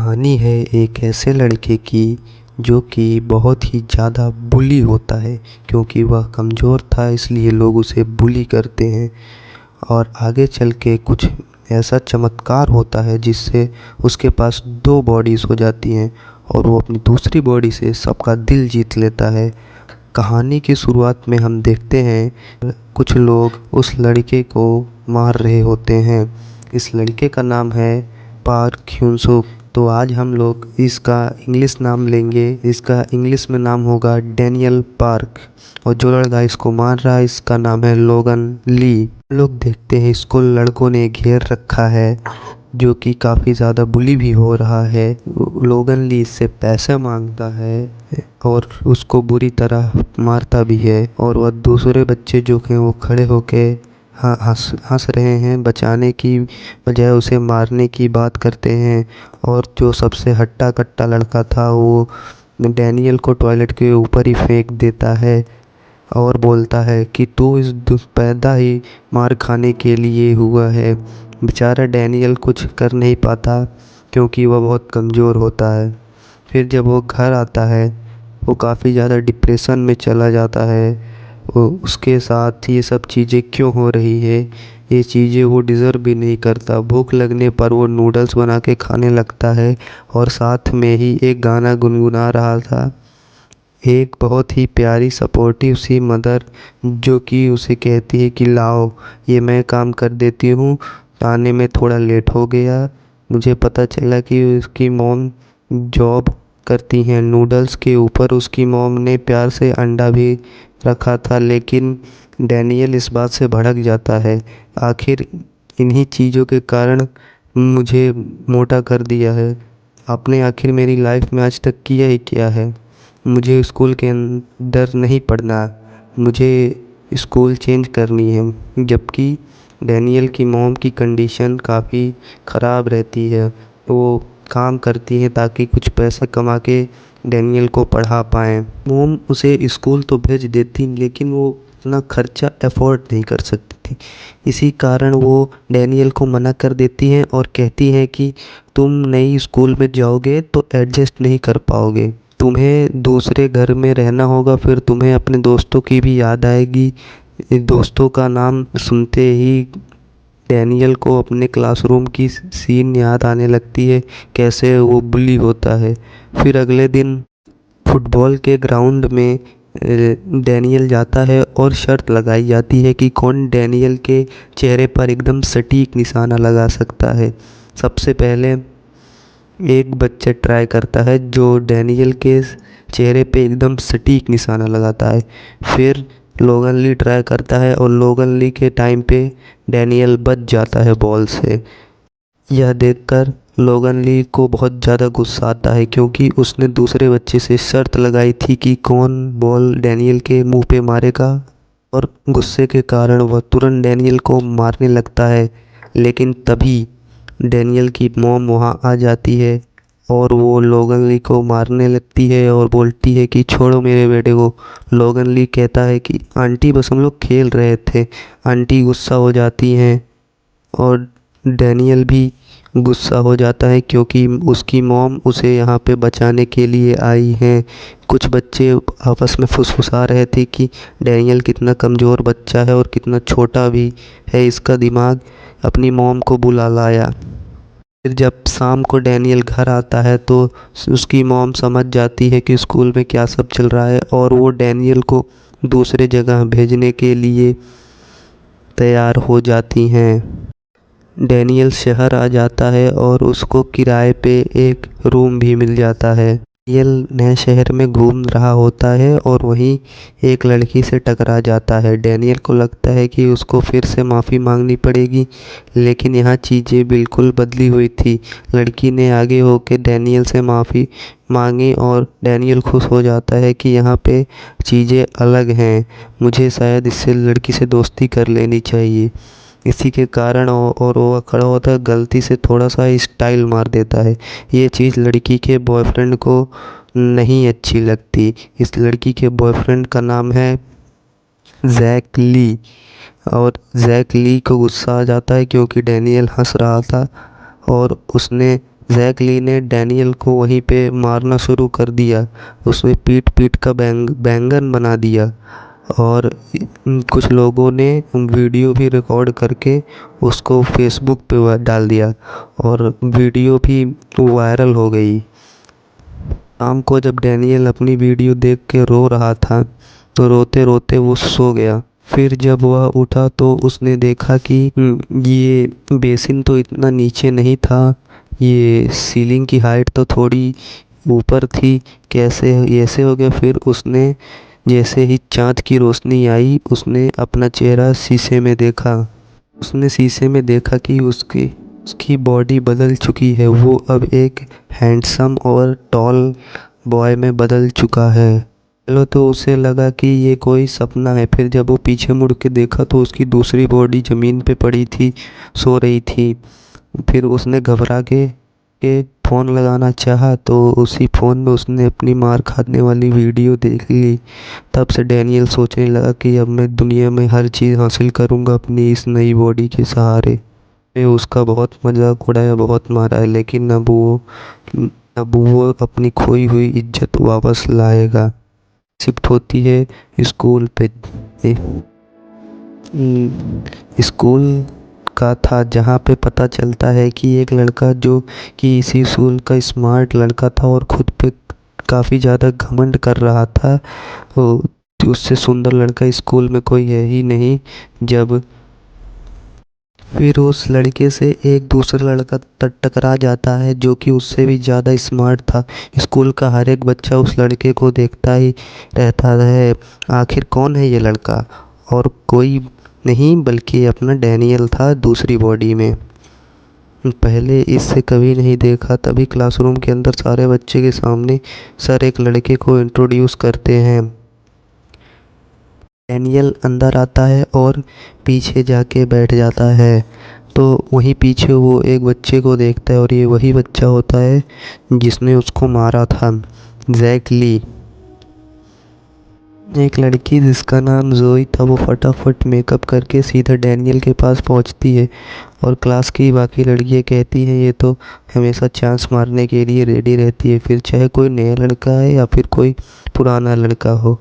कहानी है एक ऐसे लड़के की जो कि बहुत ही ज़्यादा बुली होता है क्योंकि वह कमज़ोर था इसलिए लोग उसे बुली करते हैं। और आगे चल के कुछ ऐसा चमत्कार होता है जिससे उसके पास दो बॉडीज़ हो जाती हैं और वो अपनी दूसरी बॉडी से सबका दिल जीत लेता है। कहानी की शुरुआत में हम देखते हैं कुछ लोग उस लड़के को मार रहे होते हैं। इस लड़के का नाम है पार्क ह्यून-सुक। तो आज हम लोग इसका इंग्लिश नाम लेंगे। इसका इंग्लिश में नाम होगा डैनियल पार्क। और जो लड़का इसको मार रहा है इसका नाम है लोगन ली। लोग देखते हैं इसको लड़कों ने घेर रखा है जो कि काफ़ी ज़्यादा बुली भी हो रहा है। लोगन ली इससे पैसे मांगता है और उसको बुरी तरह मारता भी है। और वह दूसरे बच्चे जो कि वो खड़े होके हंस रहे हैं, बचाने की बजाय उसे मारने की बात करते हैं। और जो सबसे हट्टा कट्टा लड़का था वो डैनियल को टॉयलेट के ऊपर ही फेंक देता है और बोलता है कि तू इस पैदा ही मार खाने के लिए हुआ है। बेचारा डैनियल कुछ कर नहीं पाता क्योंकि वह बहुत कमज़ोर होता है। फिर जब वो घर आता है वो काफ़ी ज़्यादा डिप्रेशन में चला जाता है। उसके साथ ये सब चीज़ें क्यों हो रही है, ये चीज़ें वो डिज़र्व भी नहीं करता। भूख लगने पर वो नूडल्स बना के खाने लगता है और साथ में ही एक गाना गुनगुना रहा था। एक बहुत ही प्यारी सपोर्टिव सी मदर जो कि उसे कहती है कि लाओ ये मैं काम कर देती हूँ, आने में थोड़ा लेट हो गया। मुझे पता चला कि उसकी मॉम जॉब करती हैं। नूडल्स के ऊपर उसकी मॉम ने प्यार से अंडा भी रखा था, लेकिन डैनियल इस बात से भड़क जाता है। आखिर इन्हीं चीज़ों के कारण मुझे मोटा कर दिया है। आपने आखिर मेरी लाइफ में आज तक किया ही क्या है। मुझे स्कूल के अंदर नहीं पढ़ना, मुझे स्कूल चेंज करनी है। जबकि डैनियल की मॉम की कंडीशन काफ़ी ख़राब रहती है। वो काम करती है ताकि कुछ पैसा कमा के डैनियल को पढ़ा पाएँ। मॉम उसे स्कूल तो भेज देती लेकिन वो इतना खर्चा अफोर्ड नहीं कर सकती थी। इसी कारण वो डैनियल को मना कर देती हैं और कहती हैं कि तुम नई स्कूल में जाओगे तो एडजस्ट नहीं कर पाओगे, तुम्हें दूसरे घर में रहना होगा, फिर तुम्हें अपने दोस्तों की भी याद आएगी। दोस्तों का नाम सुनते ही डैनियल को अपने क्लासरूम की सीन याद आने लगती है, कैसे वो बुली होता है। फिर अगले दिन फुटबॉल के ग्राउंड में डैनियल जाता है और शर्त लगाई जाती है कि कौन डैनियल के चेहरे पर एकदम सटीक निशाना लगा सकता है। सबसे पहले एक बच्चा ट्राई करता है जो डैनियल के चेहरे पे एकदम सटीक निशाना लगाता है। फिर लोगन ली ट्राई करता है और लोगन ली के टाइम पे डैनियल बच जाता है बॉल से। यह देखकर लोगन ली को बहुत ज़्यादा गुस्सा आता है क्योंकि उसने दूसरे बच्चे से शर्त लगाई थी कि कौन बॉल डैनियल के मुंह पे मारेगा। और गुस्से के कारण वह तुरंत डैनियल को मारने लगता है, लेकिन तभी डैनियल की मॉम वहाँ आ जाती है और वो लोगन ली को मारने लगती है और बोलती है कि छोड़ो मेरे बेटे को। लोगन ली कहता है कि आंटी बस हम लोग खेल रहे थे। आंटी गुस्सा हो जाती हैं और डैनियल भी गुस्सा हो जाता है क्योंकि उसकी मॉम उसे यहाँ पे बचाने के लिए आई हैं। कुछ बच्चे आपस में फुसफुसा रहे थे कि डैनियल कितना कमज़ोर बच्चा है और कितना छोटा भी है, इसका दिमाग अपनी मॉम को बुला लाया। फिर जब शाम को डैनियल घर आता है तो उसकी मॉम समझ जाती है कि स्कूल में क्या सब चल रहा है और वो डैनियल को दूसरे जगह भेजने के लिए तैयार हो जाती हैं। डैनियल शहर आ जाता है और उसको किराए पे एक रूम भी मिल जाता है। डैनियल नए शहर में घूम रहा होता है और वहीं एक लड़की से टकरा जाता है। डैनियल को लगता है कि उसको फिर से माफ़ी मांगनी पड़ेगी, लेकिन यहाँ चीज़ें बिल्कुल बदली हुई थी। लड़की ने आगे होकर डैनियल से माफ़ी मांगी और डैनियल खुश हो जाता है कि यहाँ पे चीज़ें अलग हैं, मुझे शायद इससे लड़की से दोस्ती कर लेनी चाहिए। इसी के कारण और वो खड़ा होता है, गलती से थोड़ा सा स्टाइल मार देता है। ये चीज़ लड़की के बॉयफ्रेंड को नहीं अच्छी लगती। इस लड़की के बॉयफ्रेंड का नाम है जैक ली और जैक ली को गुस्सा आ जाता है क्योंकि डैनियल हंस रहा था और उसने जैक ली ने डैनियल को वहीं पे मारना शुरू कर दिया, उसमें पीट पीट का बैंगन बना दिया। और कुछ लोगों ने वीडियो भी रिकॉर्ड करके उसको फेसबुक पे डाल दिया और वीडियो भी वायरल हो गई। शाम को जब डैनियल अपनी वीडियो देख के रो रहा था तो रोते रोते वो सो गया। फिर जब वह उठा तो उसने देखा कि ये बेसिन तो इतना नीचे नहीं था, ये सीलिंग की हाइट तो थोड़ी ऊपर थी, कैसे ऐसे हो गया। फिर उसने जैसे ही चाँद की रोशनी आई उसने अपना चेहरा शीशे में देखा। उसने शीशे में देखा कि उसकी बॉडी बदल चुकी है, वो अब एक हैंडसम और टॉल बॉय में बदल चुका है। चलो तो उसे लगा कि ये कोई सपना है। फिर जब वो पीछे मुड़ के देखा तो उसकी दूसरी बॉडी ज़मीन पे पड़ी थी, सो रही थी। फिर उसने घबरा के फ़ोन लगाना चाहा तो उसी फ़ोन में उसने अपनी मार खाने वाली वीडियो देख ली। तब से डैनियल सोचने लगा कि अब मैं दुनिया में हर चीज़ हासिल करूँगा अपनी इस नई बॉडी के सहारे। ने उसका बहुत मजाक उड़ाया, बहुत मारा है, लेकिन अब वो अपनी खोई हुई इज्जत वापस लाएगा। शिफ्ट होती है स्कूल पे। स्कूल का था जहाँ पे पता चलता है कि एक लड़का जो कि इसी स्कूल का स्मार्ट लड़का था और खुद पे काफ़ी ज़्यादा घमंड कर रहा था, उससे सुंदर लड़का स्कूल में कोई है ही नहीं। जब फिर उस लड़के से एक दूसरा लड़का टकरा जाता है जो कि उससे भी ज़्यादा स्मार्ट था। स्कूल का हर एक बच्चा उस लड़के को देखता ही रहता है, आखिर कौन है ये लड़का। और कोई नहीं बल्कि अपना डैनियल था दूसरी बॉडी में। पहले इससे कभी नहीं देखा। तभी क्लासरूम के अंदर सारे बच्चे के सामने सर एक लड़के को इंट्रोड्यूस करते हैं। डैनियल अंदर आता है और पीछे जाके बैठ जाता है। तो वहीं पीछे वो एक बच्चे को देखता है और ये वही बच्चा होता है जिसने उसको मारा था, जैक ली। एक लड़की जिसका नाम जोई था वो फटाफट मेकअप करके सीधा डैनियल के पास पहुंचती है और क्लास की बाकी लड़कियां कहती हैं ये तो हमेशा चांस मारने के लिए रेडी रहती है, फिर चाहे कोई नया लड़का है या फिर कोई पुराना लड़का हो।